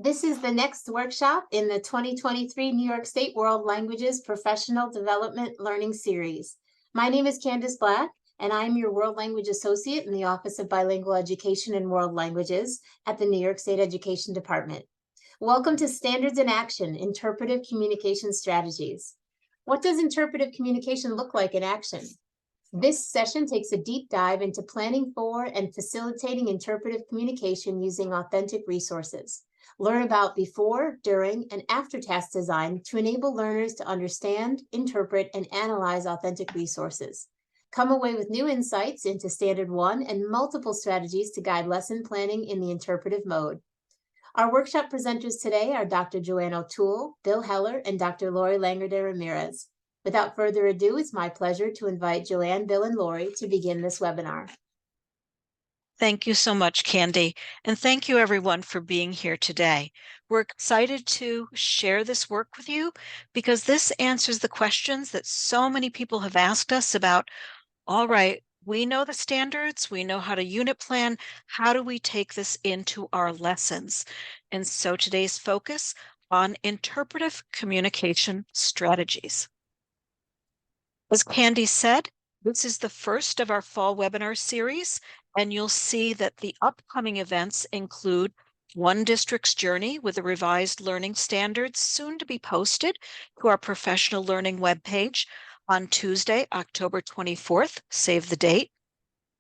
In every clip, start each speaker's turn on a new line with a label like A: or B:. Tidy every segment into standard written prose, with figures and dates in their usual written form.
A: This is the next workshop in the 2023 New York State World Languages Professional Development Learning Series. My name is Candace Black, and I'm your World Language Associate in the Office of Bilingual Education and World Languages at the New York State Education Department. Welcome to Standards in Action, Interpretive Communication Strategies. What does interpretive communication look like in action? This session takes a deep dive into planning for and facilitating interpretive communication using authentic resources. Learn about before, during, and after task design to enable learners to understand, interpret, and analyze authentic resources. Come away with new insights into Standard 1 and multiple strategies to guide lesson planning in the interpretive mode. Our workshop presenters today are Dr. Joanne O'Toole, Bill Heller, and Dr. Lori Langer de Ramirez. Without further ado, it's my pleasure to invite Joanne, Bill, and Lori to begin this webinar.
B: Thank you so much, Candy, and thank you everyone for being here today. We're excited to share this work with you because this answers the questions that so many people have asked us about, all right, we know the standards, we know how to unit plan, how do we take this into our lessons? And so today's focus on interpretive communication strategies. As Candy said, this is the first of our fall webinar series, and you'll see that the upcoming events include One District's Journey with the revised learning standards, soon to be posted to our professional learning webpage on Tuesday, October 24th, save the date.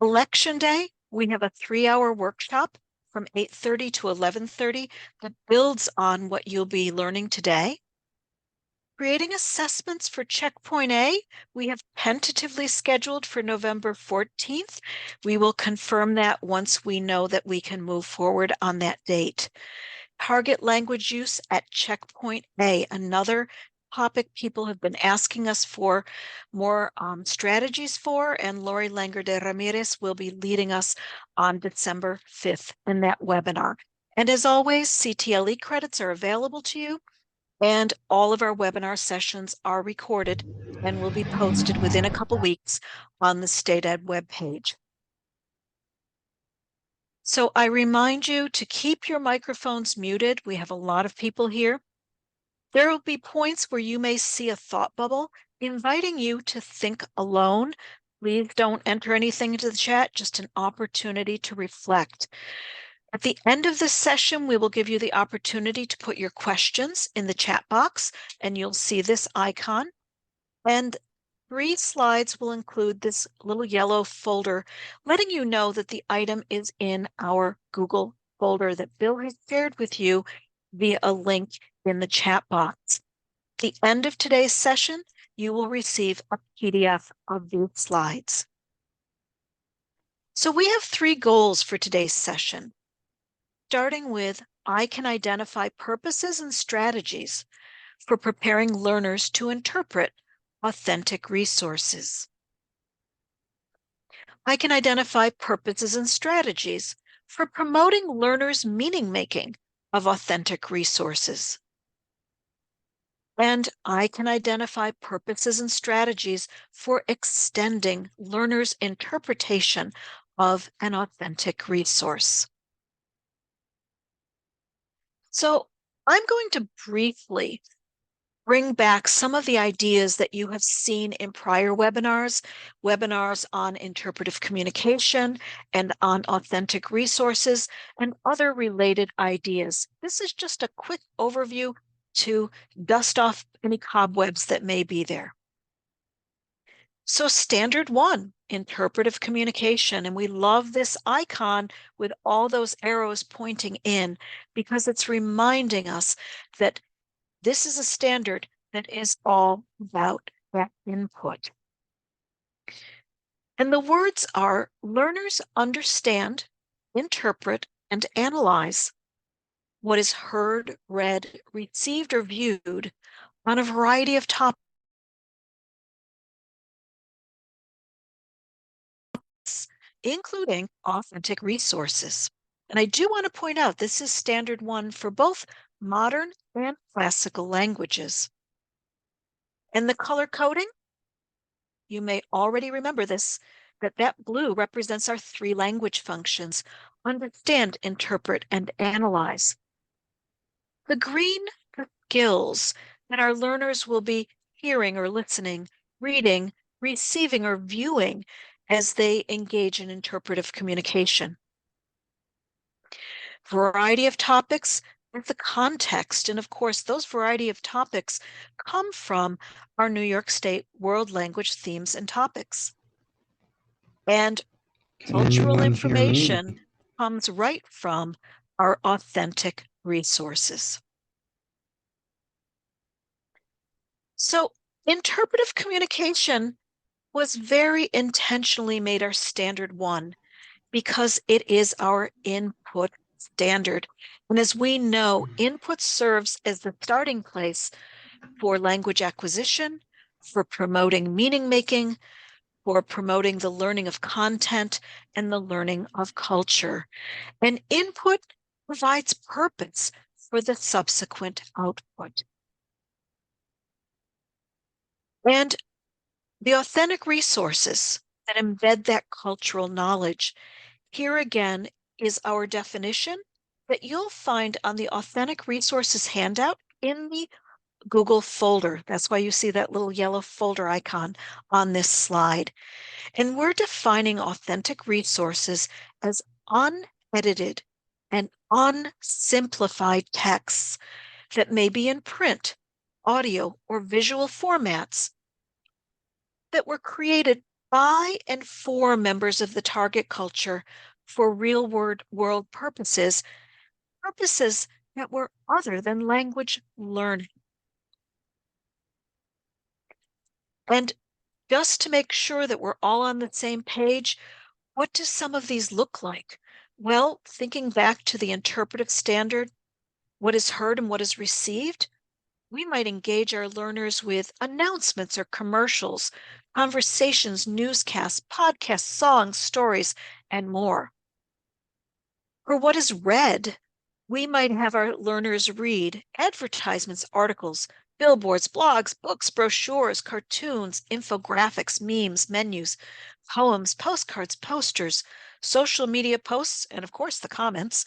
B: Election Day, we have a 3-hour workshop from 8:30 to 11:30 that builds on what you'll be learning today. Creating assessments for Checkpoint A, we have tentatively scheduled for November 14th. We will confirm that once we know that we can move forward on that date. Target language use at Checkpoint A, another topic people have been asking us for more strategies for, and Lori Langer de Ramirez will be leading us on December 5th in that webinar. And as always, CTLE credits are available to you. And all of our webinar sessions are recorded and will be posted within a couple weeks on the State Ed webpage. So I remind you to keep your microphones muted. We have a lot of people here. There will be points where you may see a thought bubble inviting you to think alone. Please don't enter anything into the chat, just an opportunity to reflect. At the end of this session, we will give you the opportunity to put your questions in the chat box, and you'll see this icon. And 3 slides will include this little yellow folder, letting you know that the item is in our Google folder that Bill has shared with you via a link in the chat box. At the end of today's session, you will receive a PDF of these slides. So we have 3 goals for today's session. Starting with, I can identify purposes and strategies for preparing learners to interpret authentic resources. I can identify purposes and strategies for promoting learners' meaning making of authentic resources. And I can identify purposes and strategies for extending learners' interpretation of an authentic resource. So I'm going to briefly bring back some of the ideas that you have seen in prior webinars on interpretive communication and on authentic resources and other related ideas. This is just a quick overview to dust off any cobwebs that may be there. So Standard 1, interpretive communication, and we love this icon with all those arrows pointing in because it's reminding us that this is a standard that is all about that input. And the words are, learners understand, interpret, and analyze what is heard, read, received, or viewed on a variety of topics, including authentic resources. And I do want to point out, this is Standard 1 for both modern and classical languages. And the color coding, you may already remember this, that blue represents our 3 language functions: understand, interpret, and analyze. The green skills that our learners will be hearing or listening, reading, receiving, or viewing as they engage in interpretive communication. Variety of topics with the context. And of course, those variety of topics come from our New York State World Language themes and topics. And
C: Can
B: cultural
C: anyone hear me?
B: information comes right from our authentic resources. So interpretive communication was very intentionally made our standard one because it is our input standard. And as we know, input serves as the starting place for language acquisition, for promoting meaning making, for promoting the learning of content and the learning of culture. And input provides purpose for the subsequent output. And the authentic resources that embed that cultural knowledge, here again is our definition that you'll find on the authentic resources handout in the Google folder. That's why you see that little yellow folder icon on this slide. And we're defining authentic resources as unedited and unsimplified texts that may be in print, audio, or visual formats that were created by and for members of the target culture for real world purposes, purposes that were other than language learning. And just to make sure that we're all on the same page, what do some of these look like? Well, thinking back to the interpretive standard, what is heard and what is received, we might engage our learners with announcements or commercials, conversations, newscasts, podcasts, songs, stories, and more. For what is read, we might have our learners read advertisements, articles, billboards, blogs, books, brochures, cartoons, infographics, memes, menus, poems, postcards, posters, social media posts, and of course the comments,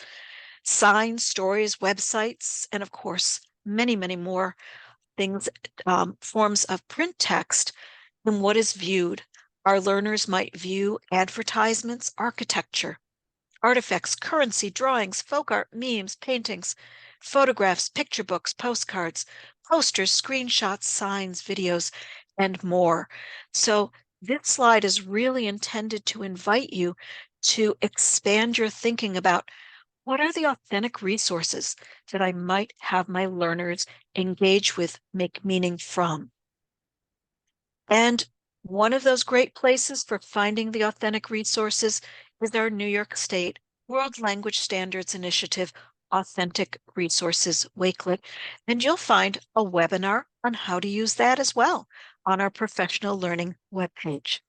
B: signs, stories, websites, and of course many, many more things, forms of print text. And what is viewed? Our learners might view advertisements, architecture, artifacts, currency, drawings, folk art, memes, paintings, photographs, picture books, postcards, posters, screenshots, signs, videos, and more. So this slide is really intended to invite you to expand your thinking about what are the authentic resources that I might have my learners engage with, make meaning from. And one of those great places for finding the authentic resources is our New York State World Language Standards Initiative Authentic Resources Wakelet. And you'll find a webinar on how to use that as well on our professional learning webpage.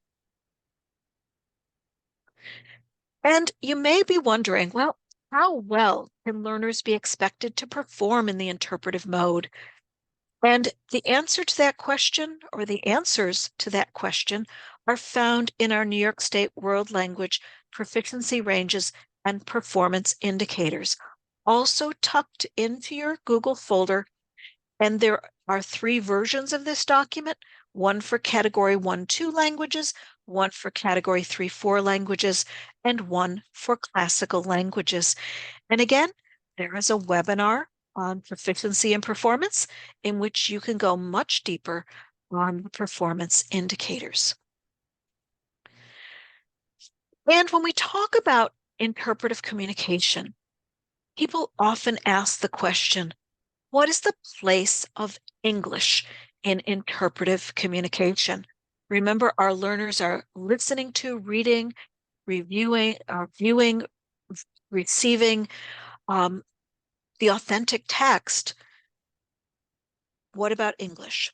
B: And you may be wondering, well, how well can learners be expected to perform in the interpretive mode? And the answer to that question, or the answers to that question, are found in our New York State World Language Proficiency Ranges and Performance Indicators, also tucked into your Google folder. And there are 3 versions of this document, one for Category 1-2 languages, one for Category 3-4 languages, and one for classical languages. And again, there is a webinar on proficiency and performance in which you can go much deeper on the performance indicators. And when we talk about interpretive communication, people often ask the question, what is the place of English in interpretive communication? Remember, our learners are listening to, reading, reviewing, viewing, receiving the authentic text. What about English?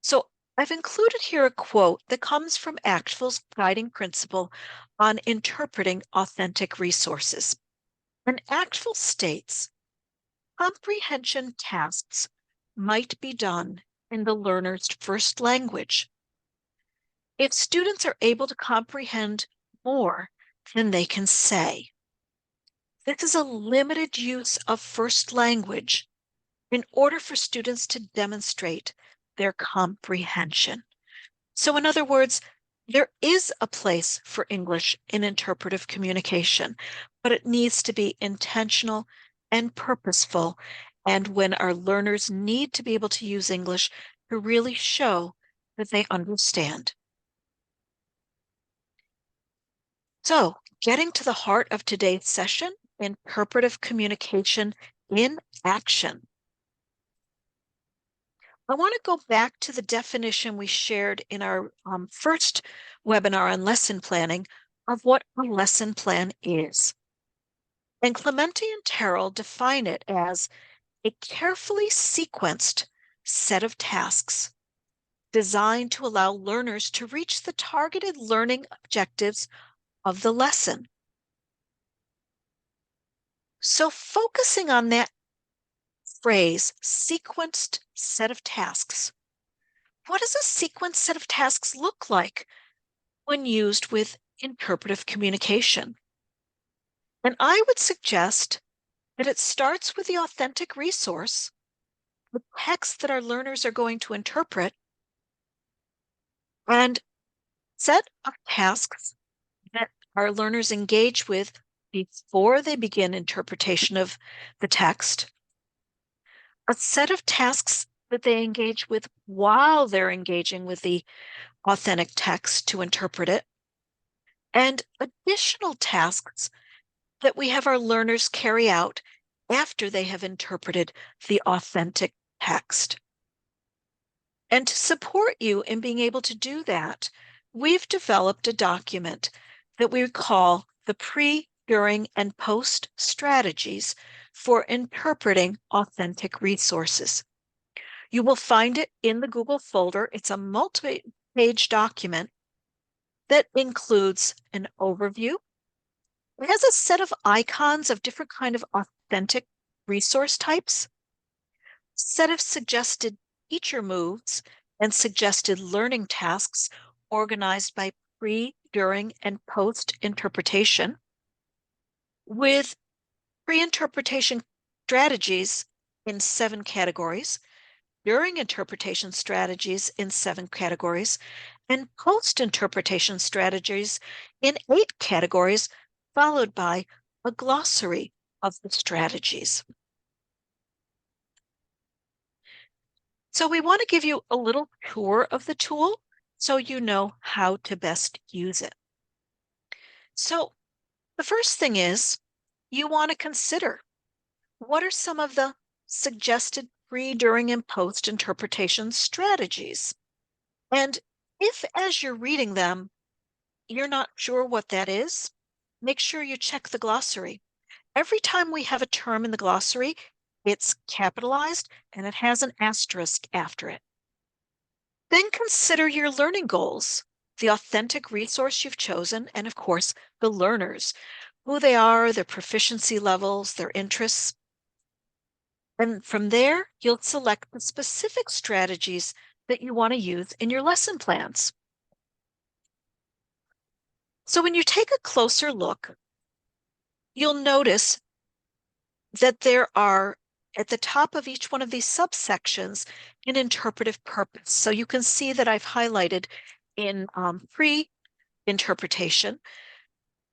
B: So I've included here a quote that comes from ACTFL's guiding principle on interpreting authentic resources. And ACTFL states, comprehension tasks might be done in the learner's first language. If students are able to comprehend more than they can say, this is a limited use of first language in order for students to demonstrate their comprehension. So in other words, there is a place for English in interpretive communication, but it needs to be intentional and purposeful. And when our learners need to be able to use English to really show that they understand. So getting to the heart of today's session, interpretive communication in action. I want to go back to the definition we shared in our first webinar on lesson planning of what a lesson plan is. And Clementi and Terrell define it as a carefully sequenced set of tasks designed to allow learners to reach the targeted learning objectives of the lesson. So focusing on that phrase, sequenced set of tasks, what does a sequenced set of tasks look like when used with interpretive communication? And I would suggest that it starts with the authentic resource, the text that our learners are going to interpret, and set of tasks that our learners engage with before they begin interpretation of the text, a set of tasks that they engage with while they're engaging with the authentic text to interpret it, and additional tasks that we have our learners carry out after they have interpreted the authentic text. And to support you in being able to do that, we've developed a document that we call the pre, during, and post strategies for interpreting authentic resources. You will find it in the Google folder. It's a multi-page document that includes an overview. It has a set of icons of different kind of authentic resource types, set of suggested teacher moves and suggested learning tasks organized by pre, during, and post interpretation, with pre-interpretation strategies in 7 categories, during interpretation strategies in 7 categories, and post-interpretation strategies in 8 categories, followed by a glossary of the strategies. So we want to give you a little tour of the tool so you know how to best use it. So the first thing is you want to consider what are some of the suggested pre, during, and post interpretation strategies. And if as you're reading them, you're not sure what that is, make sure you check the glossary. Every time we have a term in the glossary, it's capitalized and it has an asterisk after it. Then consider your learning goals, the authentic resource you've chosen, and of course, the learners, who they are, their proficiency levels, their interests. And from there, you'll select the specific strategies that you want to use in your lesson plans. So when you take a closer look, you'll notice that there are at the top of each one of these subsections an interpretive purpose. So you can see that I've highlighted in pre-interpretation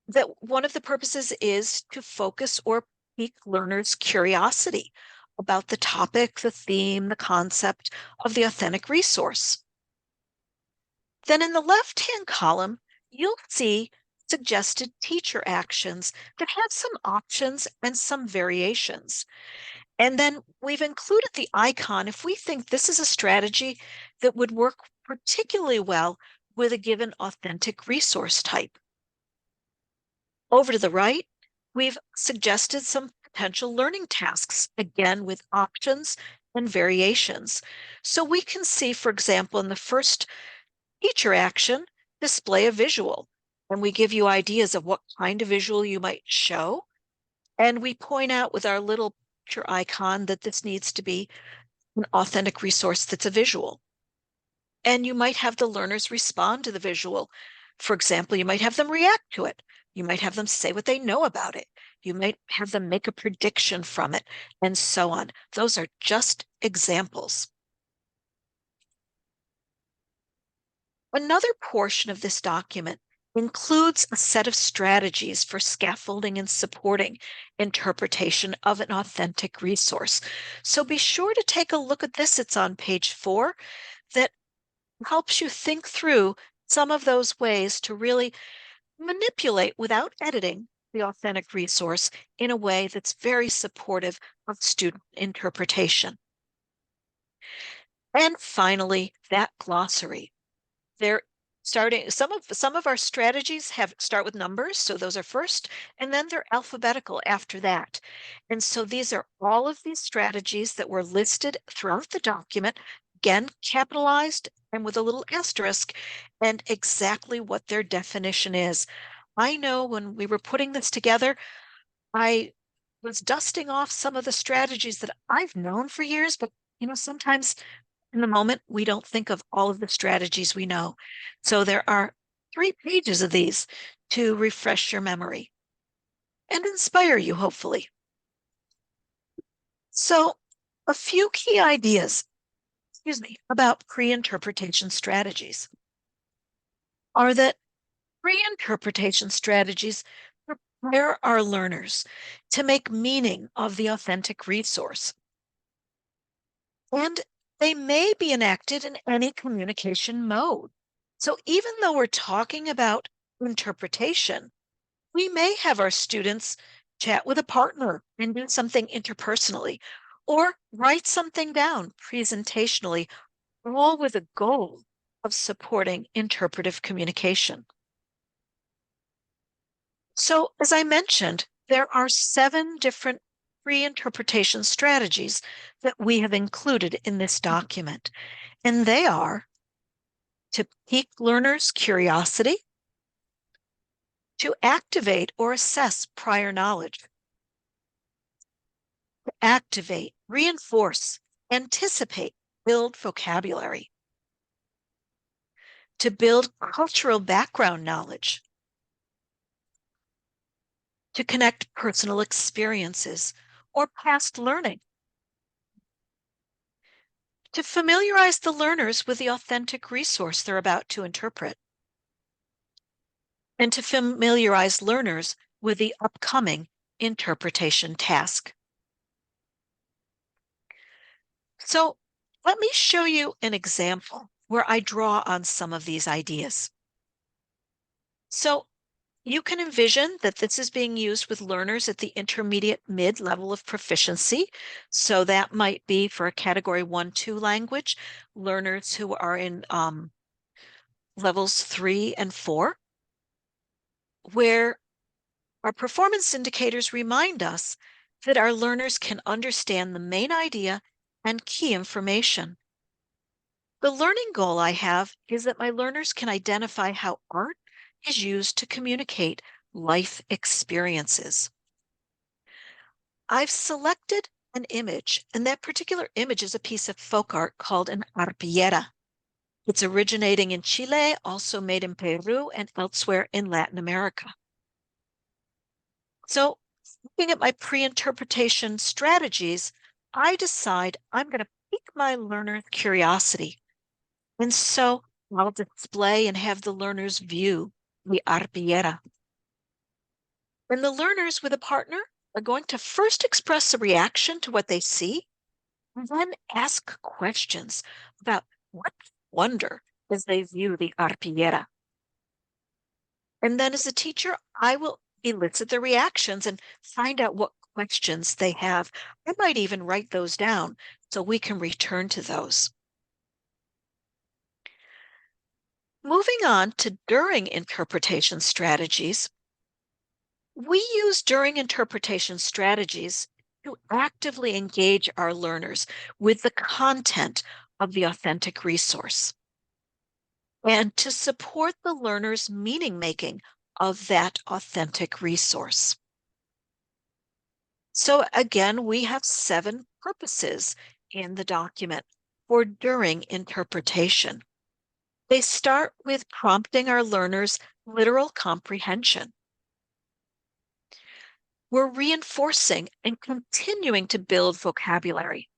B: that one of the purposes is to focus or pique learners' curiosity about the topic, the theme, the concept of the authentic resource. Then in the left-hand column, you'll see suggested teacher actions that have some options and some variations. And then we've included the icon if we think this is a strategy that would work particularly well with a given authentic resource type. Over to the right, we've suggested some potential learning tasks, again with options and variations. So we can see, for example, in the first teacher action, display a visual. And we give you ideas of what kind of visual you might show. And we point out with our little picture icon that this needs to be an authentic resource that's a visual. And you might have the learners respond to the visual. For example, you might have them react to it. You might have them say what they know about it. You might have them make a prediction from it, and so on. Those are just examples. Another portion of this document includes a set of strategies for scaffolding and supporting interpretation of an authentic resource. So be sure to take a look at this. It's on page 4 that helps you think through some of those ways to really manipulate without editing the authentic resource in a way that's very supportive of student interpretation. And finally, that glossary. They're starting some of our strategies have start with numbers, so those are first, and then they're alphabetical after that. And so these are all of these strategies that were listed throughout the document, again, capitalized and with a little asterisk, and exactly what their definition is. I know when we were putting this together, I was dusting off some of the strategies that I've known for years, but sometimes in the moment, we don't think of all of the strategies we know. So there are 3 pages of these to refresh your memory and inspire you, hopefully. So a few key ideas, about pre-interpretation strategies are that pre-interpretation strategies prepare our learners to make meaning of the authentic resource. And they may be enacted in any communication mode. So even though we're talking about interpretation, we may have our students chat with a partner and do something interpersonally, or write something down presentationally, all with a goal of supporting interpretive communication. So, as I mentioned, there are 7 different pre-interpretation strategies that we have included in this document, and they are to pique learners' curiosity, to activate or assess prior knowledge, to activate, reinforce, anticipate, build vocabulary, to build cultural background knowledge, to connect personal experiences or past learning, to familiarize the learners with the authentic resource they're about to interpret, and to familiarize learners with the upcoming interpretation task. So let me show you an example where I draw on some of these ideas. So you can envision that this is being used with learners at the intermediate mid-level of proficiency. So that might be for a category 1-2 language, learners who are in levels 3 and 4, where our performance indicators remind us that our learners can understand the main idea and key information. The learning goal I have is that my learners can identify how art is used to communicate life experiences. I've selected an image, and that particular image is a piece of folk art called an arpillera. It's originating in Chile, also made in Peru and elsewhere in Latin America. So, looking at my pre-interpretation strategies, I decide I'm going to pique my learner's curiosity. And so I'll display and have the learners view the arpillera. And the learners with a partner are going to first express a reaction to what they see, and then ask questions about what they wonder as they view the arpillera. And then as a teacher, I will elicit the reactions and find out what questions they have. I might even write those down so we can return to those. Moving on to during interpretation strategies, we use during interpretation strategies to actively engage our learners with the content of the authentic resource and to support the learner's meaning making of that authentic resource. So again, we have 7 purposes in the document for during interpretation. They start with prompting our learners' literal comprehension. We're reinforcing and continuing to build vocabulary,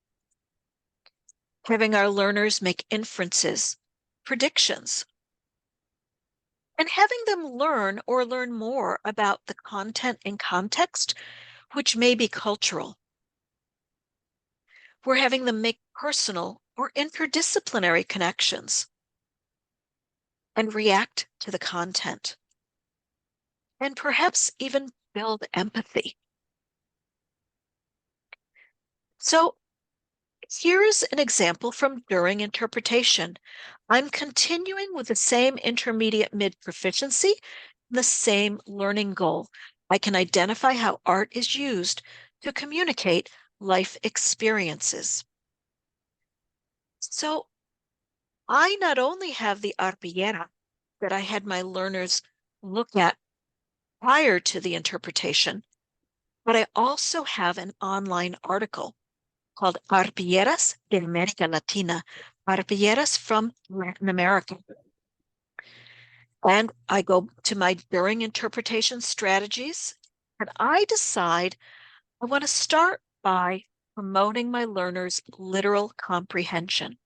B: having our learners make inferences, predictions, and having them learn or learn more about the content and context, which may be cultural. We're having them make personal or interdisciplinary connections and react to the content, and perhaps even build empathy. So here's an example from during interpretation. I'm continuing with the same intermediate mid proficiency, the same learning goal. I can identify how art is used to communicate life experiences. So I not only have the arpillera that I had my learners look at prior to the interpretation, but I also have an online article called Arpilleras de América Latina, Arpilleras from Latin America. And I go to my during interpretation strategies, and I decide I want to start by promoting my learners' literal comprehension.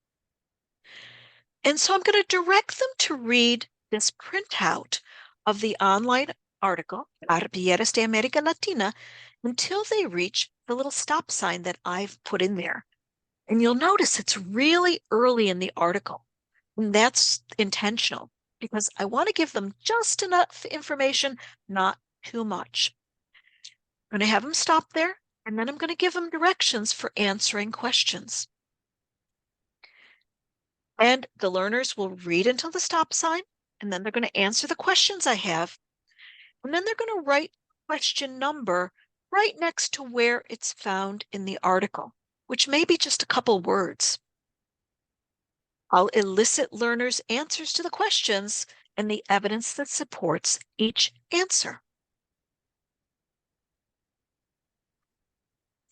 B: And so I'm going to direct them to read this printout of the online article, Arpilleras de América Latina, until they reach the little stop sign that I've put in there. And you'll notice it's really early in the article. And that's intentional because I want to give them just enough information, not too much. I'm going to have them stop there, and then I'm going to give them directions for answering questions. And the learners will read until the stop sign, and then they're going to answer the questions I have. And then they're going to write question number right next to where it's found in the article, which may be just a couple words. I'll elicit learners' answers to the questions and the evidence that supports each answer.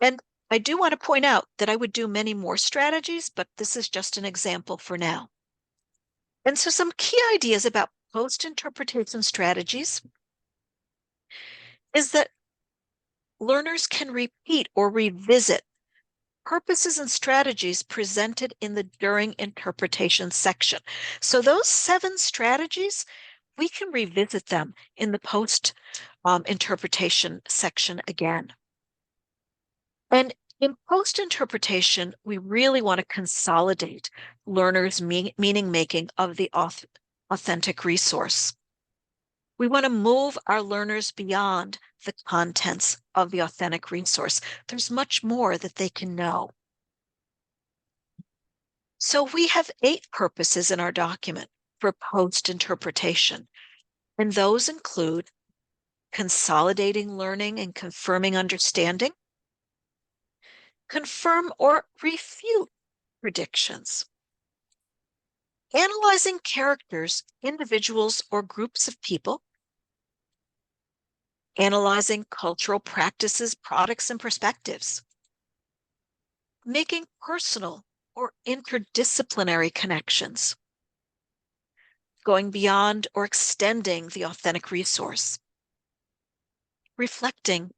B: And I do want to point out that I would do many more strategies, but this is just an example for now. And so some key ideas about post-interpretation strategies is that learners can repeat or revisit purposes and strategies presented in the during interpretation section. So those 7 strategies, we can revisit them in the post interpretation section again. And in post interpretation, we really want to consolidate learners' meaning making of the authentic resource. We want to move our learners beyond the contents of the authentic resource. There's much more that they can know. So we have 8 purposes in our document for post-interpretation, and those include consolidating learning and confirming understanding, confirm or refute predictions, analyzing characters, individuals, or groups of people, analyzing cultural practices, products, and perspectives, making personal or interdisciplinary connections, going beyond or extending the authentic resource, reflecting,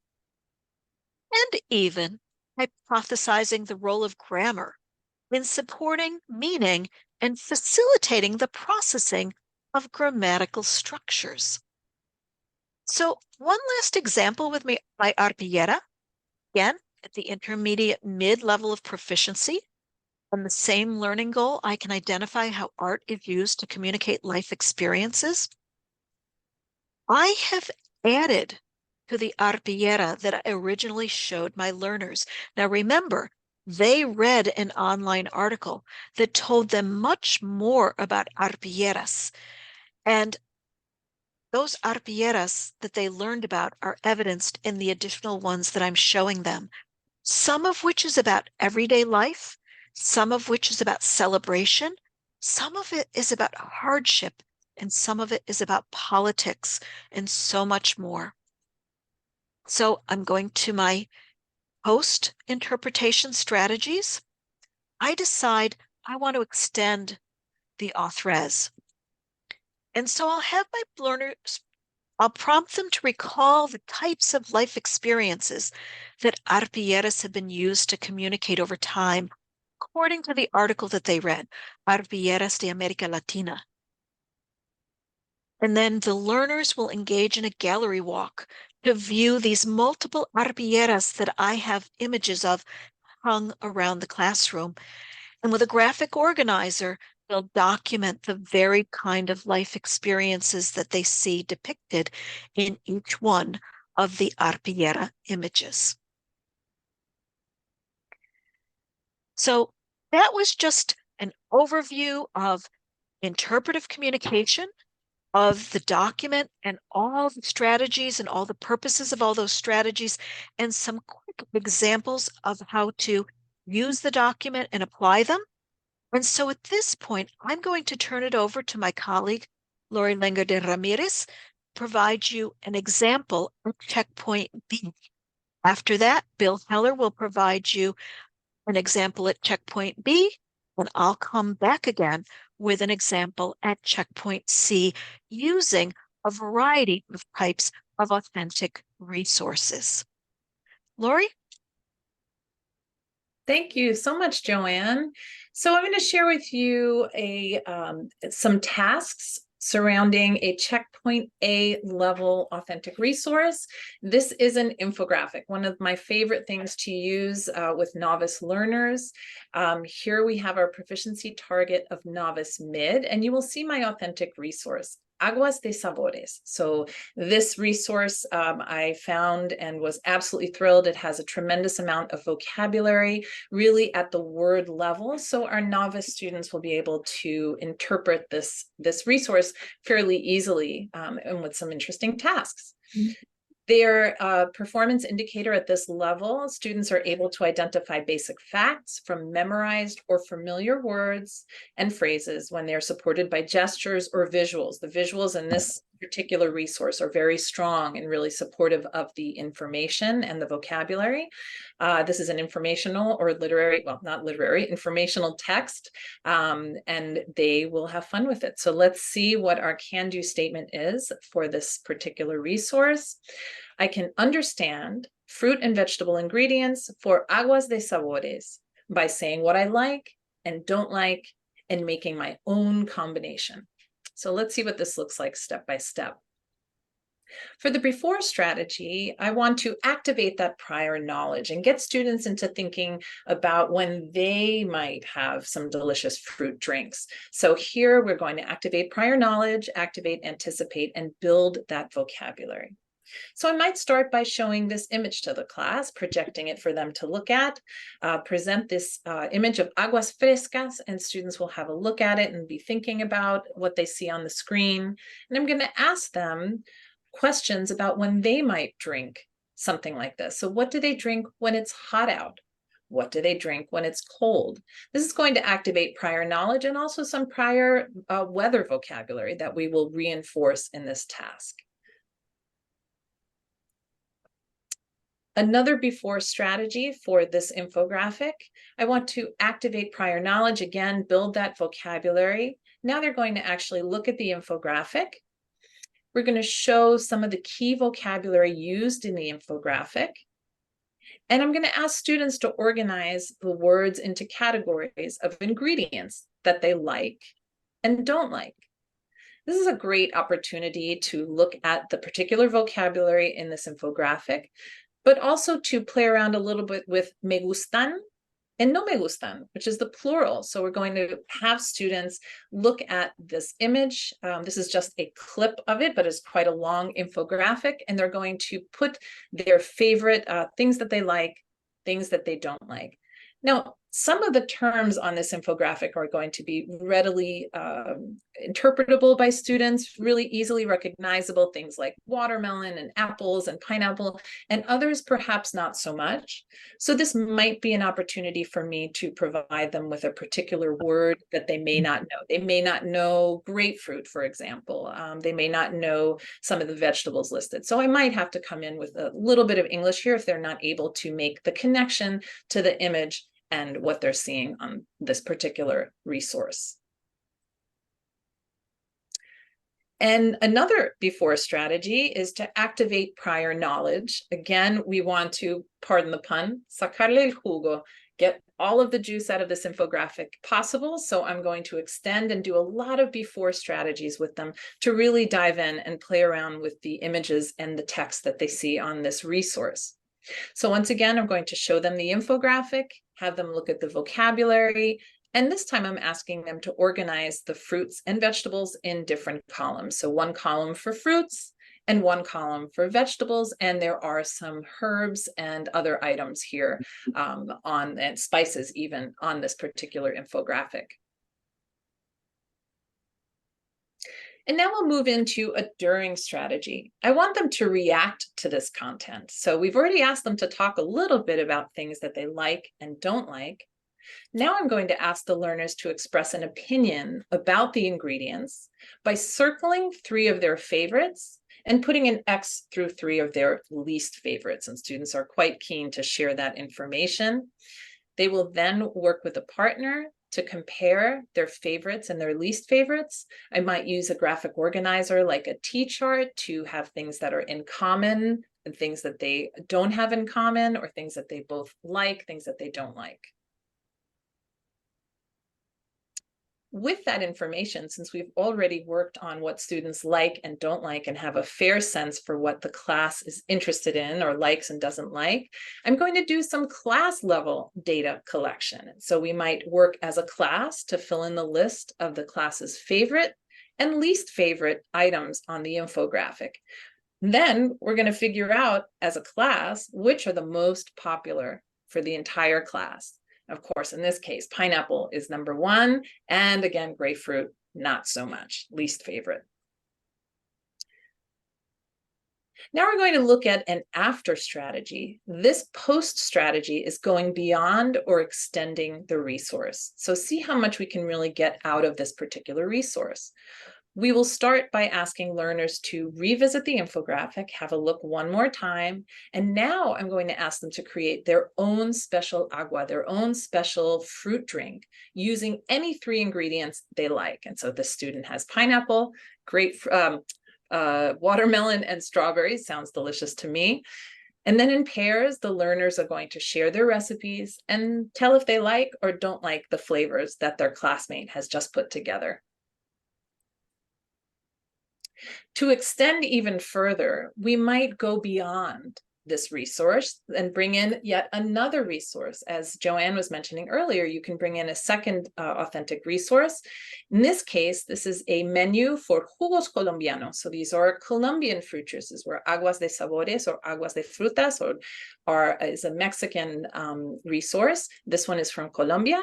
B: and even hypothesizing the role of grammar in supporting meaning and facilitating the processing of grammatical structures. So one last example with my arpillera, again, at the intermediate mid-level of proficiency, on the same learning goal, I can identify how art is used to communicate life experiences. I have added to the arpillera that I originally showed my learners. Now remember, they read an online article that told them much more about arpilleras. And those arpilleras that they learned about are evidenced in the additional ones that I'm showing them, some of which is about everyday life, some of which is about celebration, some of it is about hardship, and some of it is about politics, and so much more. So I'm going to my post-interpretation strategies. I decide I want to extend the authres. And so I'll have my learners I'll prompt them to recall the types of life experiences that arpilleras have been used to communicate over time, according to the article that they read, Arpilleras de America Latina. And then the learners will engage in a gallery walk to view these multiple arpilleras that I have images of hung around the classroom. And with a graphic organizer, they'll document the varied kind of life experiences that they see depicted in each one of the arpillera images. So that was just an overview of interpretive communication, of the document and all the strategies and all the purposes of all those strategies, and some quick examples of how to use the document and apply them. And so at this point, I'm going to turn it over to my colleague, Lori Lenger de Ramirez, provide you an example of checkpoint B. After that, Bill Heller will provide you an example at checkpoint B, and I'll come back again with an example at checkpoint C using a variety of types of authentic resources. Lori?
C: Thank you so much, Joanne. So I'm going to share with you some tasks surrounding a checkpoint A level authentic resource. This is an infographic, one of my favorite things to use with novice learners. Here we have our proficiency target of novice mid, and you will see my authentic resource, Aguas de Sabores. So this resource I found and was absolutely thrilled. It has a tremendous amount of vocabulary, really at the word level. So our novice students will be able to interpret this resource fairly easily and with some interesting tasks. Mm-hmm. Their performance indicator at this level, students are able to identify basic facts from memorized or familiar words and phrases when they're supported by gestures or visuals. The visuals in this particular resource are very strong and really supportive of the information and the vocabulary. This is an informational or literary, well, not literary, informational text, and they will have fun with it. So let's see what our can-do statement is for this particular resource. I can understand fruit and vegetable ingredients for Aguas de Sabores by saying what I like and don't like and making my own combination. So let's see what this looks like step by step. For the before strategy, I want to activate that prior knowledge and get students into thinking about when they might have some delicious fruit drinks. So here we're going to activate prior knowledge, activate, anticipate, and build that vocabulary. So I might start by showing this image to the class, projecting it for them to look at, present this image of aguas frescas, and students will have a look at it and be thinking about what they see on the screen. And I'm going to ask them questions about when they might drink something like this. So what do they drink when it's hot out? What do they drink when it's cold? This is going to activate prior knowledge and also some prior weather vocabulary that we will reinforce in this task. Another before strategy for this infographic, I want to activate prior knowledge, again, build that vocabulary. Now they're going to actually look at the infographic. We're going to show some of the key vocabulary used in the infographic. And I'm going to ask students to organize the words into categories of ingredients that they like and don't like. This is a great opportunity to look at the particular vocabulary in this infographic, but also to play around a little bit with me gustan and no me gustan, which is the plural. So we're going to have students look at this image. This is just a clip of it, but it's quite a long infographic, and they're going to put their favorite things that they like, things that they don't like. Now, some of the terms on this infographic are going to be readily interpretable by students, really easily recognizable, things like watermelon and apples and pineapple, and others perhaps not so much. So this might be an opportunity for me to provide them with a particular word that they may not know. They may not know grapefruit, for example. They may not know some of the vegetables listed. So I might have to come in with a little bit of English here if they're not able to make the connection to the image and what they're seeing on this particular resource. And another before strategy is to activate prior knowledge. Again, we want to, pardon the pun, sacarle el jugo, get all of the juice out of this infographic possible. So I'm going to extend and do a lot of before strategies with them to really dive in and play around with the images and the text that they see on this resource. So once again, I'm going to show them the infographic, have them look at the vocabulary, and this time I'm asking them to organize the fruits and vegetables in different columns. So one column for fruits and one column for vegetables. And there are some herbs and other items here and spices even on this particular infographic. And now we'll move into a during strategy. I want them to react to this content. So we've already asked them to talk a little bit about things that they like and don't like. Now I'm going to ask the learners to express an opinion about the ingredients by circling 3 of their favorites and putting an X through 3 of their least favorites. And students are quite keen to share that information. They will then work with a partner to compare their favorites and their least favorites. I might use a graphic organizer like a T-chart to have things that are in common and things that they don't have in common, or things that they both like, things that they don't like. With that information, since we've already worked on what students like and don't like and have a fair sense for what the class is interested in or likes and doesn't like, I'm going to do some class level data collection. So we might work as a class to fill in the list of the class's favorite and least favorite items on the infographic. Then we're going to figure out as a class which are the most popular for the entire class. Of course, in this case, pineapple is number 1, and again, grapefruit, not so much, least favorite. Now we're going to look at an after strategy. This post strategy is going beyond or extending the resource. So see how much we can really get out of this particular resource. We will start by asking learners to revisit the infographic, have a look one more time, and now I'm going to ask them to create their own special agua, their own special fruit drink, using any 3 ingredients they like. And so the student has pineapple, watermelon, and strawberries. Sounds delicious to me. And then in pairs, the learners are going to share their recipes and tell if they like or don't like the flavors that their classmate has just put together. To extend even further, we might go beyond this resource and bring in yet another resource. As Joanne was mentioning earlier, you can bring in a second authentic resource. In this case, this is a menu for jugos colombianos. So these are Colombian fruit juices, where aguas de sabores or aguas de frutas is a Mexican resource. This one is from Colombia.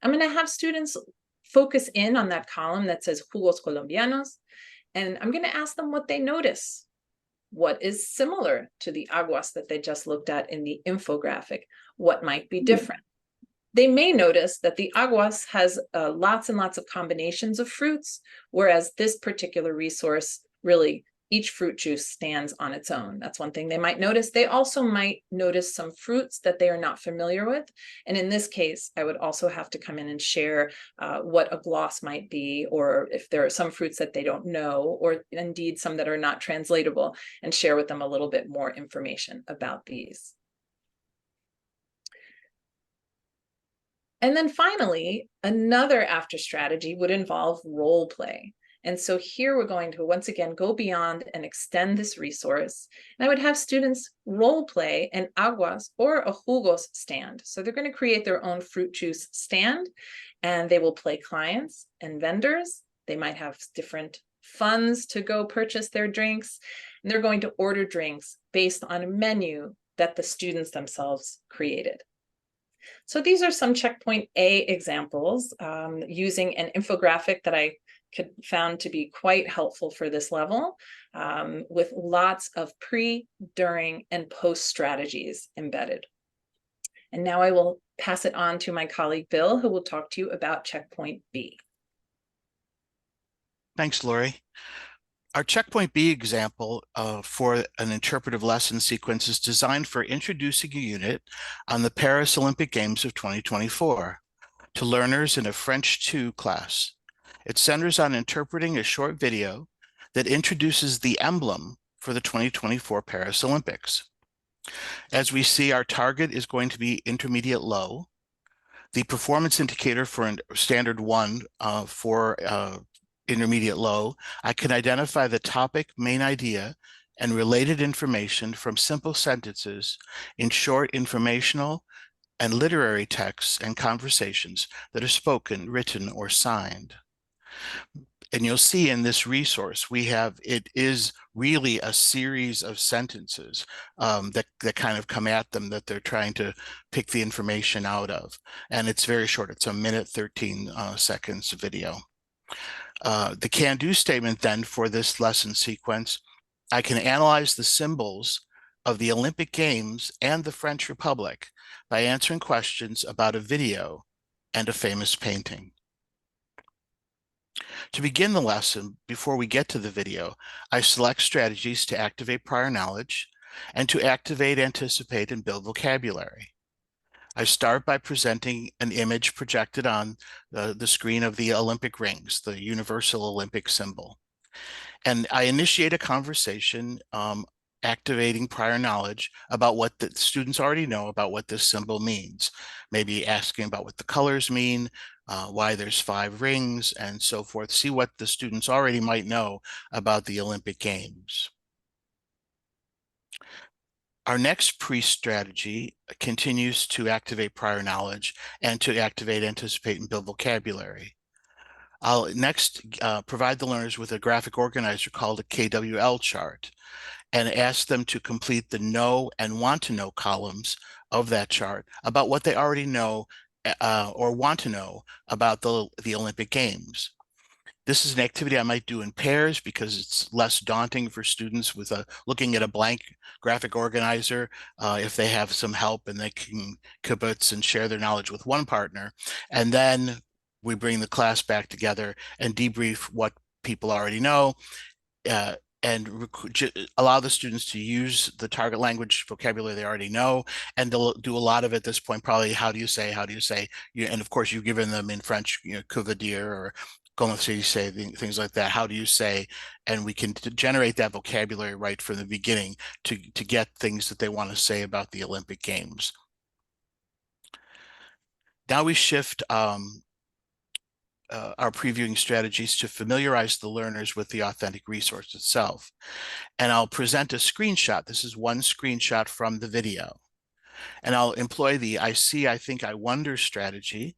C: I'm going to have students focus in on that column that says jugos colombianos. And I'm going to ask them what they notice. What is similar to the aguas that they just looked at in the infographic? What might be different? They may notice that the aguas has lots and lots of combinations of fruits, whereas this particular resource, really, each fruit juice stands on its own. That's one thing they might notice. They also might notice some fruits that they are not familiar with. And in this case, I would also have to come in and share what a gloss might be, or if there are some fruits that they don't know, or indeed some that are not translatable, and share with them a little bit more information about these. And then finally, another after strategy would involve role play. And so here we're going to once again go beyond and extend this resource. And I would have students role play an aguas or a jugos stand. So they're going to create their own fruit juice stand, and they will play clients and vendors. They might have different funds to go purchase their drinks, and they're going to order drinks based on a menu that the students themselves created. So these are some checkpoint A examples using an infographic that I found to be quite helpful for this level, with lots of pre, during, and post strategies embedded. And now I will pass it on to my colleague, Bill, who will talk to you about checkpoint B.
D: Thanks, Lori. Our checkpoint B example for an interpretive lesson sequence is designed for introducing a unit on the Paris Olympic Games of 2024 to learners in a French 2 class. It centers on interpreting a short video that introduces the emblem for the 2024 Paris Olympics. As we see, our target is going to be intermediate low. The performance indicator for standard 1 for intermediate low, I can identify the topic, main idea, and related information from simple sentences in short informational and literary texts and conversations that are spoken, written, or signed. And you'll see in this resource, it is really a series of sentences that kind of come at them that they're trying to pick the information out of. And it's very short. It's a minute, 13 seconds video. The can-do statement then for this lesson sequence, I can analyze the symbols of the Olympic Games and the French Republic by answering questions about a video and a famous painting. To begin the lesson, before we get to the video, I select strategies to activate prior knowledge and to activate, anticipate, and build vocabulary. I start by presenting an image projected on the screen of the Olympic rings, the Universal Olympic symbol. And I initiate a conversation activating prior knowledge about what the students already know about what this symbol means. Maybe asking about what the colors mean, why there's 5 rings, and so forth. See what the students already might know about the Olympic Games. Our next pre-strategy continues to activate prior knowledge and to activate, anticipate, and build vocabulary. I'll next provide the learners with a graphic organizer called a KWL chart and ask them to complete the know and want to know columns of that chart about what they already know or want to know about the Olympic Games. This is an activity I might do in pairs because it's less daunting for students with looking at a blank graphic organizer if they have some help and they can kibitz and share their knowledge with one partner. And then we bring the class back together and debrief what people already know and allow the students to use the target language vocabulary they already know, and they'll do a lot of it at this point, probably how do you say, and of course you've given them in French, que veut dire, or comment tu say, things like that, how do you say, and we can generate that vocabulary right from the beginning to get things that they want to say about the Olympic Games. Now we shift our previewing strategies to familiarize the learners with the authentic resource itself. And I'll present a screenshot. This is one screenshot from the video. And I'll employ the I see, I think, I wonder strategy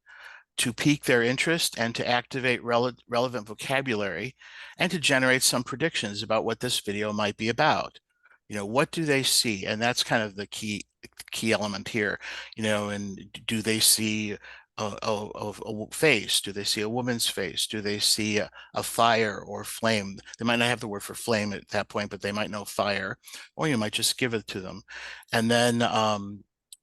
D: to pique their interest and to activate relevant vocabulary and to generate some predictions about what this video might be about. What do they see? And that's kind of the key element here, and do they see a face? Do they see a woman's face? Do they see a fire or flame? They might not have the word for flame at that point, but they might know fire, or you might just give it to them. And then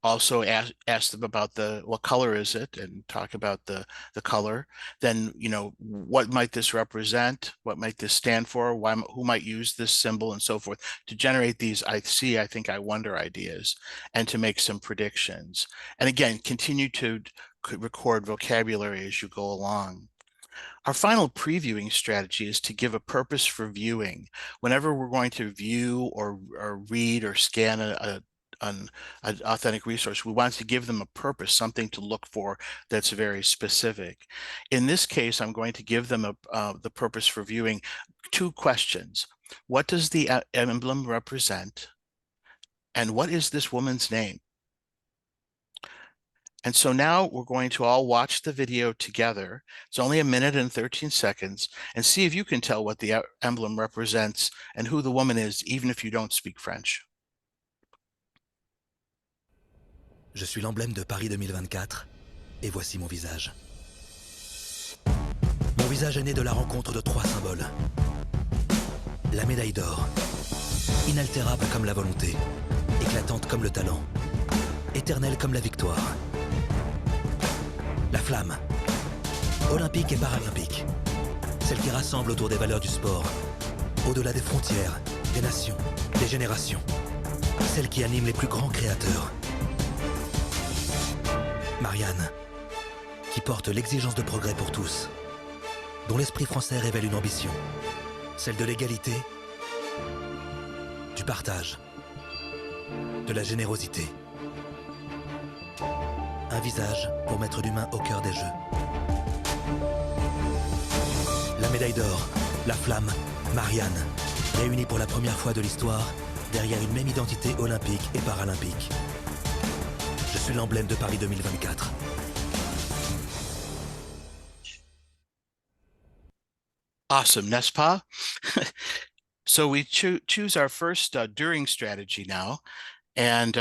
D: also ask them about what color is it, and talk about the color. Then, what might this represent? What might this stand for? Who might use this symbol, and so forth, to generate these I see, I think, I wonder ideas, and to make some predictions. And again, continue to record vocabulary as you go along. Our final previewing strategy is to give a purpose for viewing. Whenever we're going to view or read or scan an authentic resource, we want to give them a purpose, something to look for that's very specific. In this case, I'm going to give them the purpose for viewing 2 questions. What does the emblem represent? And what is this woman's name? And so now we're going to all watch the video together. It's only 1 minute and 13 seconds, and see if you can tell what the emblem represents and who the woman is, even if you don't speak French.
E: Je suis l'emblème de Paris 2024, et voici mon visage. Mon visage est né de la rencontre de 3 symboles. La médaille d'or, inaltérable comme la volonté, éclatante comme le talent, éternelle comme la victoire. La flamme, olympique et paralympique, celle qui rassemble autour des valeurs du sport, au-delà des frontières, des nations, des générations, celle qui anime les plus grands créateurs. Marianne, qui porte l'exigence de progrès pour tous, dont l'esprit français révèle une ambition, celle de l'égalité, du partage, de la générosité. Un visage pour mettre l'humain au cœur des Jeux. La médaille d'or, la flamme, Marianne, réunis pour la première fois de l'histoire derrière une même identité olympique et paralympique. Je suis l'emblème de Paris 2024.
D: Awesome, n'est-ce pas? So we choose our first during strategy now, and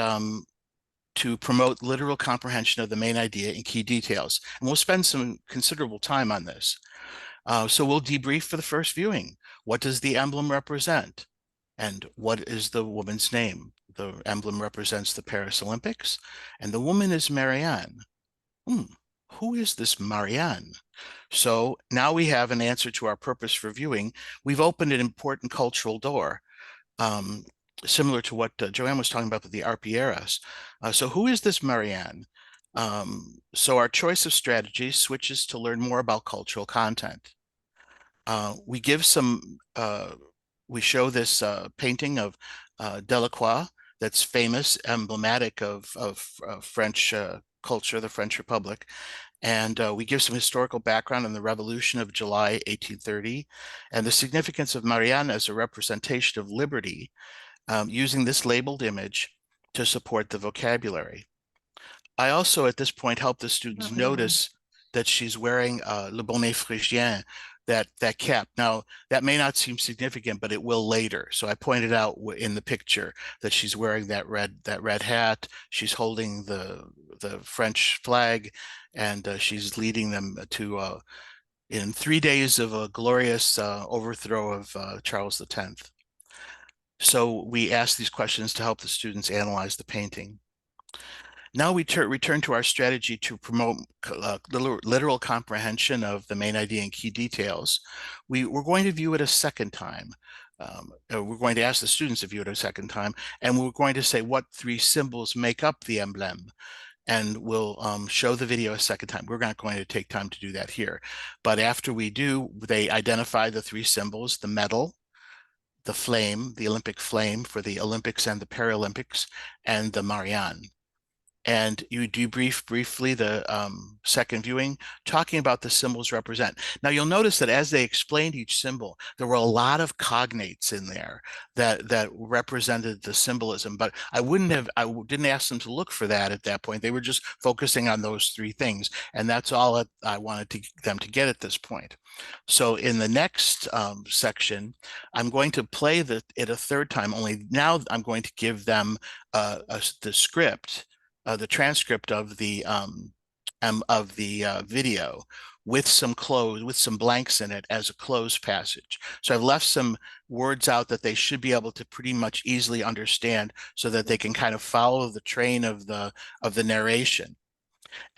D: to promote literal comprehension of the main idea and key details. And we'll spend some considerable time on this. So we'll debrief for the first viewing. What does the emblem represent? And what is the woman's name? The emblem represents the Paris Olympics, and the woman is Marianne. Who is this Marianne? So now we have an answer to our purpose for viewing. We've opened an important cultural door, similar to what Joanne was talking about with the Arpieras. So who is this Marianne? So our choice of strategies switches to learn more about cultural content. We give some, we show this painting of Delacroix that's famous, emblematic of French culture, the French Republic. And we give some historical background on the Revolution of July 1830 and the significance of Marianne as a representation of liberty, using this labeled image to support the vocabulary. I also, at this point, help the students notice that she's wearing le bonnet phrygien, that cap. Now, that may not seem significant, but it will later. So I pointed out in the picture that she's wearing that red hat. She's holding the French flag, and she's leading them to in 3 days of a glorious overthrow of Charles X. So we ask these questions to help the students analyze the painting. Now we return to our strategy to promote literal comprehension of the main idea and key details. We're going to view it a second time. We're going to ask the students to view it a second time, and we're going to say what 3 symbols make up the emblem. And we'll show the video a second time. We're not going to take time to do that here. But after we do, they identify the 3 symbols: the medal, the flame, the Olympic flame for the Olympics and the Paralympics, and the Marianne. And you debrief briefly the second viewing, talking about the symbols represent. Now you'll notice that as they explained each symbol, there were a lot of cognates in there that represented the symbolism, but I didn't ask them to look for that at that point. They were just focusing on those 3 things, and that's all I wanted them to get at this point. So in the next section, I'm going to play it a third time, only now I'm going to give them the script, the transcript of the video with some blanks in it as a closed passage. So I've left some words out that they should be able to pretty much easily understand, so that they can kind of follow the train of the narration.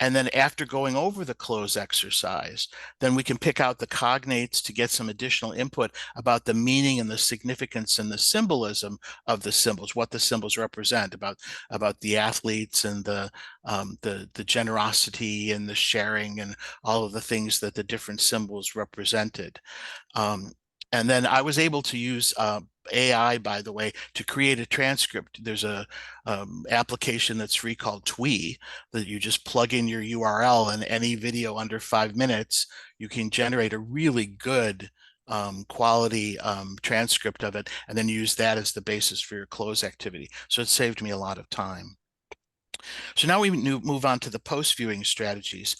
D: And then after going over the close exercise, then we can pick out the cognates to get some additional input about the meaning and the significance and the symbolism of the symbols, what the symbols represent, about the athletes and the generosity and the sharing and all of the things that the different symbols represented. And then I was able to use AI, by the way, to create a transcript. There's a application that's free called Twee that you just plug in your URL, and any video under 5 minutes, you can generate a really good quality transcript of it, and then use that as the basis for your close activity. So it saved me a lot of time. So now we move on to the post-viewing strategies.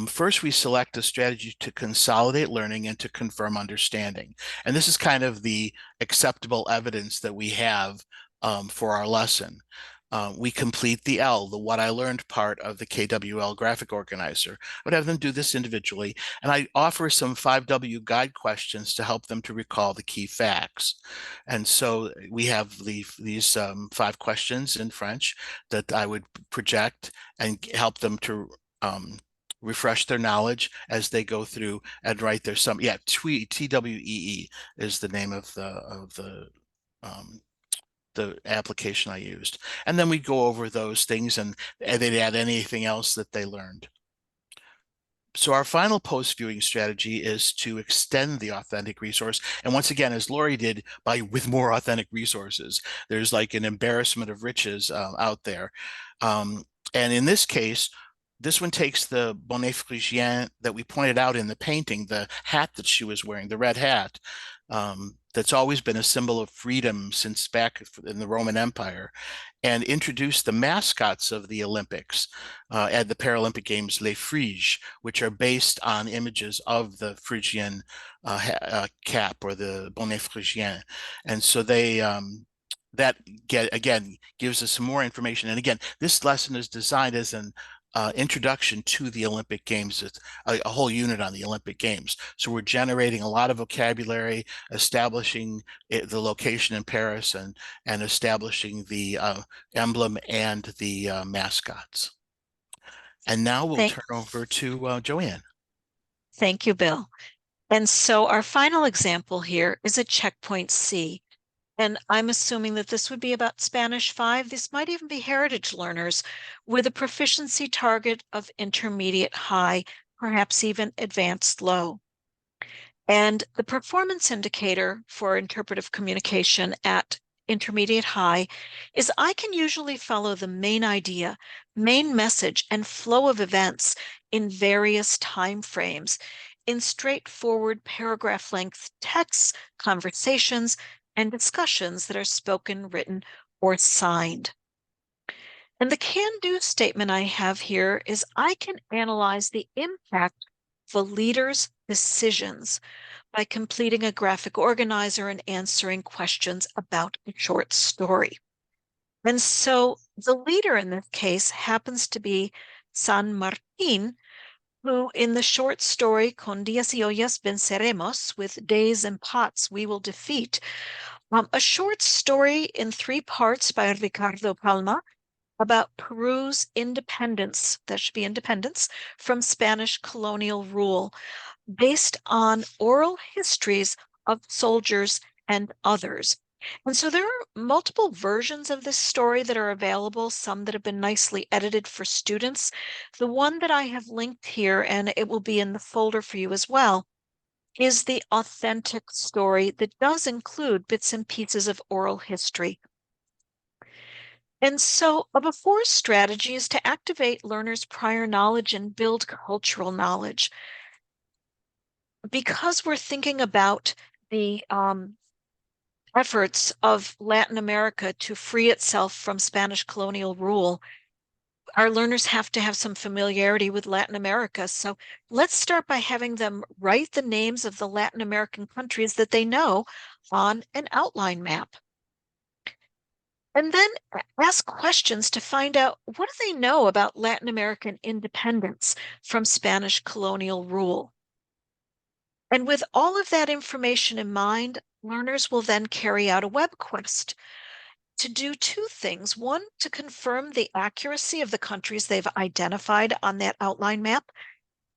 D: First, we select a strategy to consolidate learning and to confirm understanding. And this is kind of the acceptable evidence that we have for our lesson. We complete the L, the what I learned part of the KWL graphic organizer. I would have them do this individually, and I offer some 5W guide questions to help them to recall the key facts. And so we have these 5 questions in French that I would project and help them to refresh their knowledge as they go through and write their sum. Yeah, TWEE is the name of the application I used. And then we go over those things, and they'd add anything else that they learned. So our final post-viewing strategy is to extend the authentic resource. And once again, as Lori did, with more authentic resources. There's like an embarrassment of riches out there. And in this case, this one takes the bonnet phrygien that we pointed out in the painting, the hat that she was wearing, the red hat, that's always been a symbol of freedom since back in the Roman Empire, and introduced the mascots of the Olympics at the Paralympic Games, les Phryges, which are based on images of the Phrygian cap or the bonnet phrygien. And so they that again gives us some more information. And again, this lesson is designed as an introduction to the Olympic Games. It's a whole unit on the Olympic Games. So we're generating a lot of vocabulary, establishing the location in Paris, and establishing the emblem and the mascots. And now we'll turn over to Joanne.
B: Thank you, Bill. And so our final example here is a checkpoint C. And I'm assuming that this would be about Spanish 5. This might even be heritage learners with a proficiency target of intermediate high, perhaps even advanced low. And the performance indicator for interpretive communication at intermediate high is I can usually follow the main idea, main message, and flow of events in various time frames in straightforward paragraph length texts, conversations, and discussions that are spoken, written, or signed. And the can-do statement I have here is I can analyze the impact of a leader's decisions by completing a graphic organizer and answering questions about a short story. And so the leader in this case happens to be San Martin, who in the short story Con días y ollas venceremos, with days and pots we will defeat, a short story in 3 parts by Ricardo Palma about Peru's independence, that should be independence, from Spanish colonial rule, based on oral histories of soldiers and others. And so there are multiple versions of this story that are available, some that have been nicely edited for students. The one that I have linked here, and it will be in the folder for you as well, is the authentic story that does include bits and pieces of oral history. And so a before strategy is to activate learners' prior knowledge and build cultural knowledge. Because we're thinking about the efforts of Latin America to free itself from Spanish colonial rule, our learners have to have some familiarity with Latin America. So let's start by having them write the names of the Latin American countries that they know on an outline map. And then ask questions to find out, what do they know about Latin American independence from Spanish colonial rule? And with all of that information in mind, learners will then carry out a web quest to do 2 things. One, to confirm the accuracy of the countries they've identified on that outline map.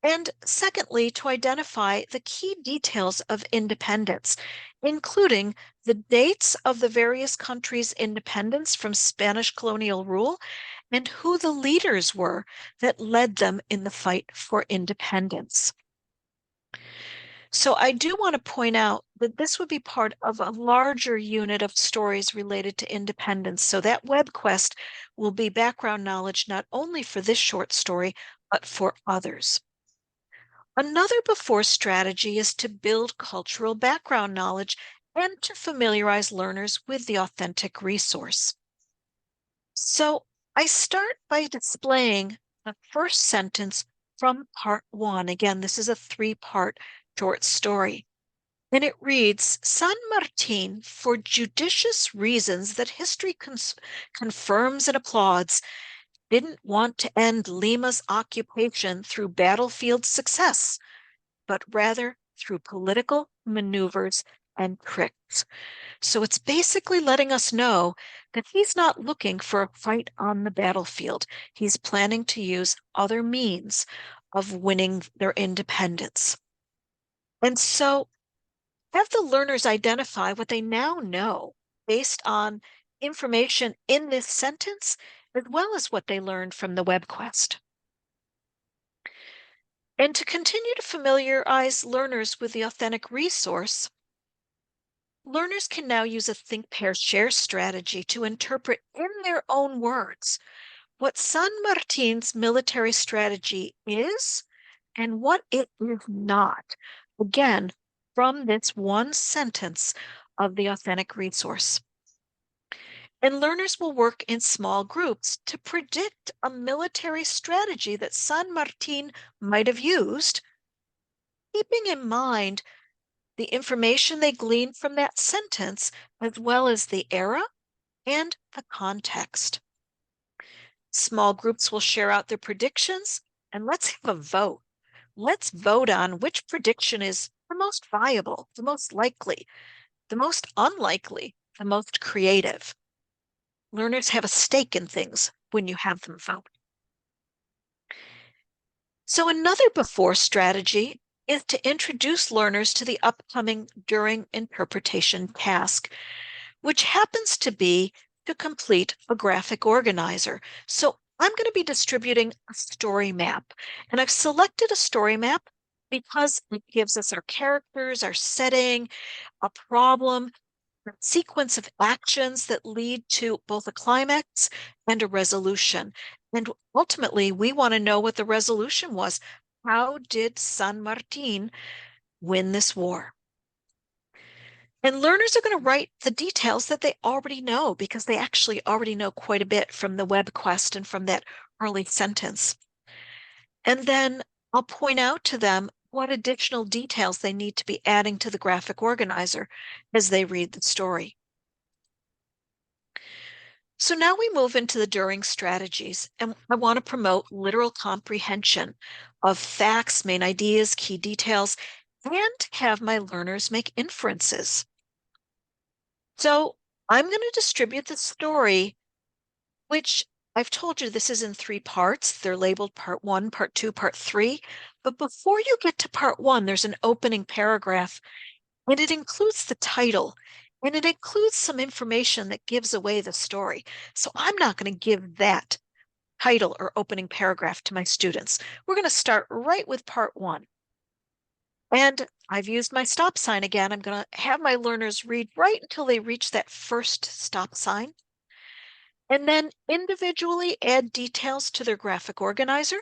B: And secondly, to identify the key details of independence, including the dates of the various countries' independence from Spanish colonial rule and who the leaders were that led them in the fight for independence. So I do want to point out that this would be part of a larger unit of stories related to independence. So that web quest will be background knowledge not only for this short story, but for others. Another before strategy is to build cultural background knowledge and to familiarize learners with the authentic resource. So I start by displaying the first sentence from part 1. Again, this is a 3-part short story. And it reads, San Martin, for judicious reasons that history confirms and applauds, didn't want to end Lima's occupation through battlefield success, but rather through political maneuvers and tricks. So it's basically letting us know that he's not looking for a fight on the battlefield. He's planning to use other means of winning their independence. And so have the learners identify what they now know based on information in this sentence, as well as what they learned from the web quest. And to continue to familiarize learners with the authentic resource, learners can now use a think, pair, share strategy to interpret in their own words what San Martin's military strategy is and what it is not. Again, from this one sentence of the authentic resource. And learners will work in small groups to predict a military strategy that San Martin might have used, keeping in mind the information they gleaned from that sentence, as well as the era and the context. Small groups will share out their predictions, and let's have a vote. Let's vote on which prediction is the most viable, the most likely, the most unlikely, the most creative. Learners have a stake in things when you have them vote. So another before strategy is to introduce learners to the upcoming during interpretation task, which happens to be to complete a graphic organizer. So I'm going to be distributing a story map, and I've selected a story map because it gives us our characters, our setting, a problem, a sequence of actions that lead to both a climax and a resolution. And ultimately, we want to know what the resolution was. How did San Martin win this war? And learners are going to write the details that they already know because they actually already know quite a bit from the web quest and from that early sentence. And then I'll point out to them what additional details they need to be adding to the graphic organizer as they read the story. So now we move into the during strategies, and I want to promote literal comprehension of facts, main ideas, key details, and have my learners make inferences. So I'm going to distribute the story, which I've told you this is in 3 parts. They're labeled part 1, part 2, part 3. But before you get to part 1, there's an opening paragraph, and it includes the title, and it includes some information that gives away the story. So I'm not going to give that title or opening paragraph to my students. We're going to start right with part 1. And I've used my stop sign again. I'm going to have my learners read right until they reach that first stop sign, and then individually add details to their graphic organizer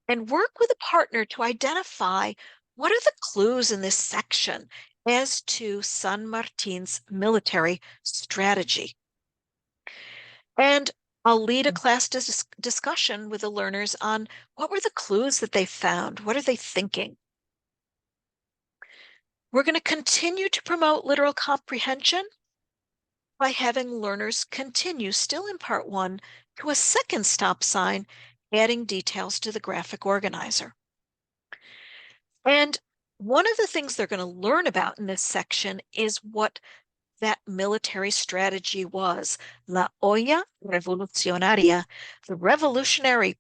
B: and work with a partner to identify what are the clues in this section as to San Martin's military strategy. And I'll lead a class discussion with the learners on what were the clues that they found? What are they thinking? We're going to continue to promote literal comprehension by having learners continue still in part 1 to a second stop sign, adding details to the graphic organizer. And one of the things they're going to learn about in this section is what that military strategy was. La olla revolucionaria, the revolutionary,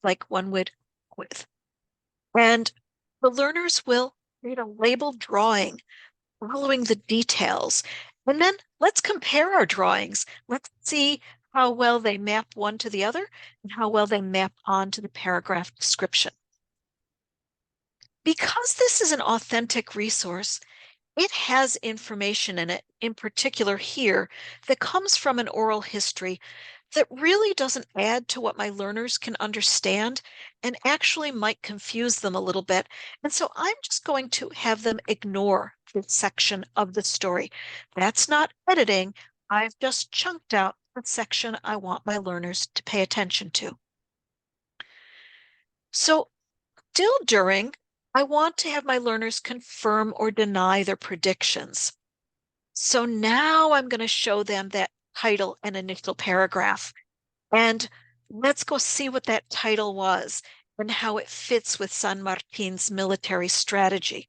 B: like one would with. And the learners will create a labeled drawing following the details. And then let's compare our drawings. Let's see how well they map one to the other and how well they map onto the paragraph description. Because this is an authentic resource, it has information in it, in particular here, that comes from an oral history that really doesn't add to what my learners can understand and actually might confuse them a little bit. And so I'm just going to have them ignore this section of the story. That's not editing. I've just chunked out the section I want my learners to pay attention to. So still during, I want to have my learners confirm or deny their predictions. So now I'm going to show them that title and initial paragraph. And let's go see what that title was and how it fits with San Martin's military strategy.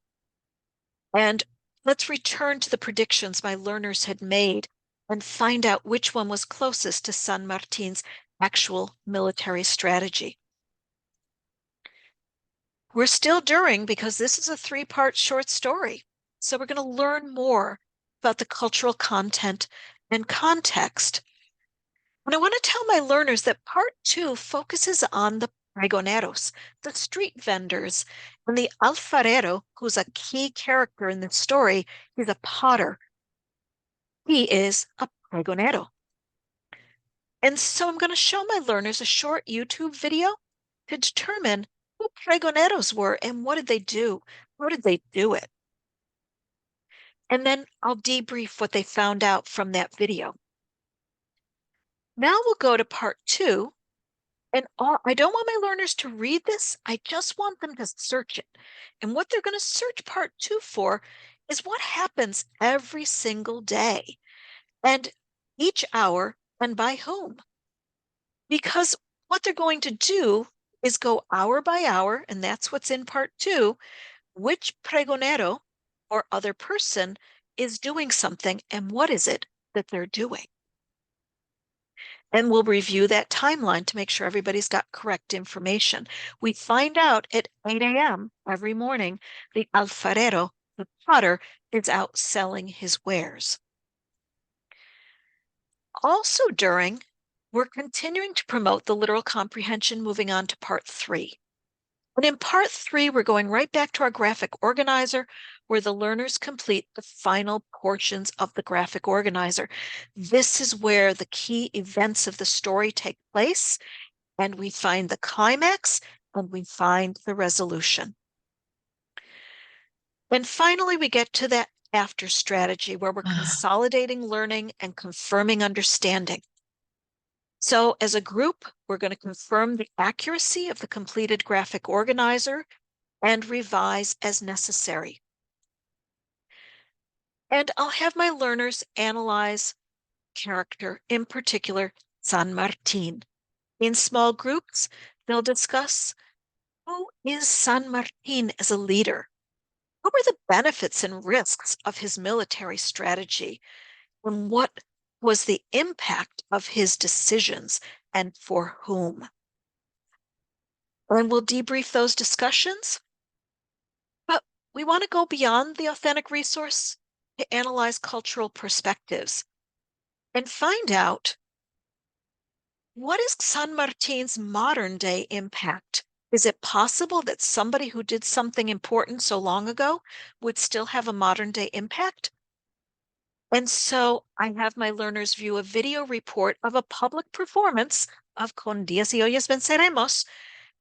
B: And let's return to the predictions my learners had made and find out which one was closest to San Martin's actual military strategy. We're still during because this is a 3-part short story. So we're going to learn more about the cultural content and context. And I want to tell my learners that part 2 focuses on the pregoneros, the street vendors, and the alfarero, who's a key character in the story. He's a potter. He is a pregonero. And so I'm going to show my learners a short YouTube video to determine who pregoneros were and what did they do? How did they do it? And then I'll debrief what they found out from that video. Now we'll go to part 2. And I don't want my learners to read this. I just want them to search it. And what they're going to search part 2 for is what happens every single day and each hour and by whom. Because what they're going to do is go hour by hour, and that's what's in part 2, which pregonero or other person is doing something and what is it that they're doing. And we'll review that timeline to make sure everybody's got correct information. We find out at 8 a.m. every morning, the alfarero, the potter, is out selling his wares. Also we're continuing to promote the literal comprehension, moving on to part 3. And in part 3, we're going right back to our graphic organizer where the learners complete the final portions of the graphic organizer. This is where the key events of the story take place, and we find the climax and we find the resolution. And finally, we get to that after strategy where we're consolidating learning and confirming understanding. So as a group, we're going to confirm the accuracy of the completed graphic organizer and revise as necessary. And I'll have my learners analyze character, in particular, San Martin. In small groups, they'll discuss who is San Martin as a leader? What were the benefits and risks of his military strategy? And what was the impact of his decisions and for whom? And we'll debrief those discussions. But we want to go beyond the authentic resource to analyze cultural perspectives and find out what is San Martin's modern day impact? Is it possible that somebody who did something important so long ago would still have a modern day impact? And so I have my learners view a video report of a public performance of Con Días y Ollas Venceremos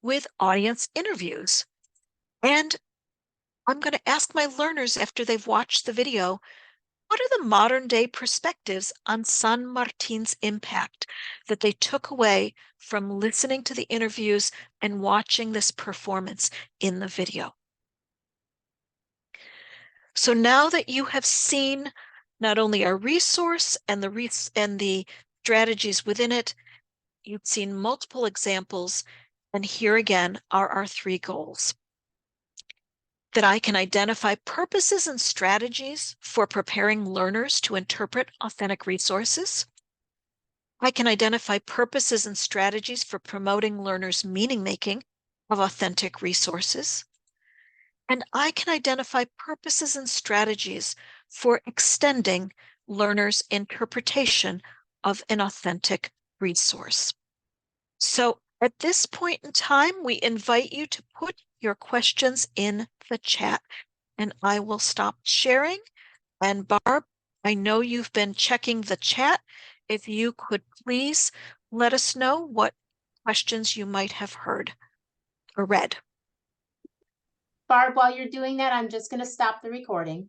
B: with audience interviews. And I'm going to ask my learners after they've watched the video, what are the modern day perspectives on San Martin's impact that they took away from listening to the interviews and watching this performance in the video? So now that you have seen not only our resource and the strategies within it, you've seen multiple examples, and here again are our 3 goals. That I can identify purposes and strategies for preparing learners to interpret authentic resources. I can identify purposes and strategies for promoting learners' meaning making of authentic resources. And I can identify purposes and strategies for extending learners' interpretation of an authentic resource. So at this point in time, we invite you to put your questions in the chat, and I will stop sharing. And Barb, I know you've been checking the chat. If you could please let us know what questions you might have heard or read.
A: Barb, while you're doing that, I'm just going to stop the recording.